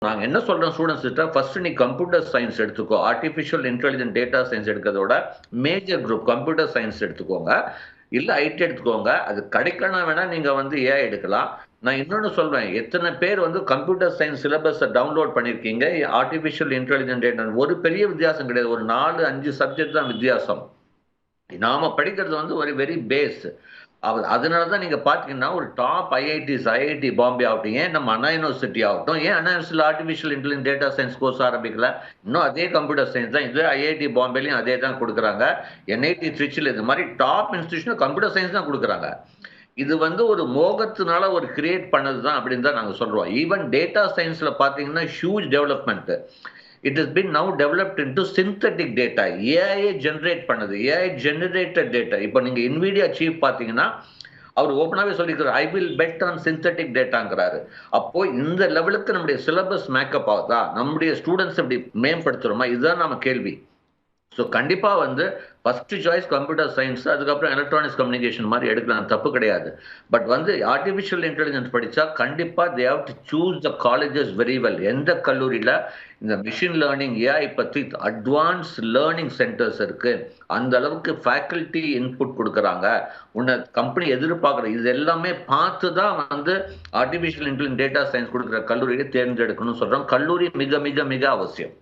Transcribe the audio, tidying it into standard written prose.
நாங்க என்ன சொல்றோம் ஸ்டூடண்ட்ஸ் கிட்ட, ஃபர்ஸ்ட் நீ கம்ப்யூட்டர் சயின்ஸ் எடுத்துக்கோ. ஆர்டிபிஷியல் இன்டெலிஜென்ட் டேட்டா சயின்ஸ் எடுக்கிறத விட, மேஜர் குரூப் கம்ப்யூட்டர் சயின்ஸ் எடுத்துக்கோங்க. இல்ல ஐடி எடுத்துக்கோங்க. அது கிடைக்கலனா வேணா நீங்க வந்து ஏஐ எடுக்கலாம். நான் இன்னொன்னு சொல்வேன். எத்தன பேர் வந்து கம்ப்யூட்டர் சயின்ஸ் சிலபஸ டவுன்லோட் பண்ணியிருக்கீங்க? ஆர்டிபிஷியல் இன்டெலிஜென்ட் டேட்டா ஒரு பெரிய வித்தியாசம் கிடையாது. ஒரு 4, 5 சப்ஜெக்ட் தான் வித்தியாசம். நாம படிக்கிறது வந்து ஒரு வெரி பேஸ். அதனால தான் நீங்க பார்த்தீங்கன்னா, ஒரு டாப் ஐஐடிஸ், ஐஐடி பாம்பே ஆகட்டும், ஏன் நம்ம அண்ணா யூனிவர்சிட்டி ஆகட்டும், ஏன் அண்ணா யூனிவர்சிட்டில artificial intelligence data science course ஆரம்பிக்கல? இன்னும் அதே கம்ப்யூட்டர் சயன்ஸ் தான். இதே ஐஐடி பாம்பேலயும் அதே தான் குடுக்குறாங்க. என்ஐடி திருச்சில இது மாரி டாப் இன்ஸ்டிடியூஷன் கம்ப்யூட்டர் சயன்ஸ் தான் குடுக்குறாங்க. இது வந்து ஒரு மோகத்தினால ஒரு கிரியேட் பண்ணது தான் அப்படின்னு தான் நாங்க சொல்றோம். ஈவன் டேட்டா சயன்ஸ்ல பார்த்தீங்கன்னா, huge development. It has been now developed into synthetic data. AI generate பண்ணுது. AI generated data. இப்ப நீங்க NVIDIA சீஃப் பார்த்தீங்கன்னா, அவர் ஓப்பனாவே சொல்லியிருக்காரு. I will bet on synthetic டேட்டாங்கிறாரு. அப்போ இந்த லெவலுக்கு நம்முடைய சிலபஸ் மேக்கப் ஆகுதா? நம்முடைய ஸ்டூடண்ட்ஸ் இப்படி மேம்படுத்துறோமா? இதுதான் நம்ம கேள்வி. ஸோ கண்டிப்பா வந்து ஃபர்ஸ்ட் சாய்ஸ் கம்ப்யூட்டர் சயன்ஸ், அதுக்கப்புறம் எலக்ட்ரானிக்ஸ் கம்யூனிகேஷன் மாரி எடுக்கலாம். தப்பு கிடையாது. பட் வந்து ஆர்டிபிஷியல் இன்டெலிஜென்ஸ் படிச்சா கண்டிப்பா they have to choose the colleges very well. எந்த கல்லூரியில இந்த மெஷின் லேர்னிங், ஏஐ பத்தி அட்வான்ஸ் லேர்னிங் சென்டர்ஸ் இருக்கு. அந்த அளவுக்கு ஃபேக்கல்டி இன்புட் குடுக்குறாங்க. உன்ன கம்பெனி எதிர்பார்க்குற இது எல்லாமே பார்த்து தான் வந்து ஆர்டிபிஷியல் இன்டெலிஜென்ஸ் டேட்டா சயன்ஸ் குடுக்குற கல்லூரியை தேர்ந்தெடுக்கணும்னு சொல்றோம். கல்லூரி மிக மிக மிக அவசியம்.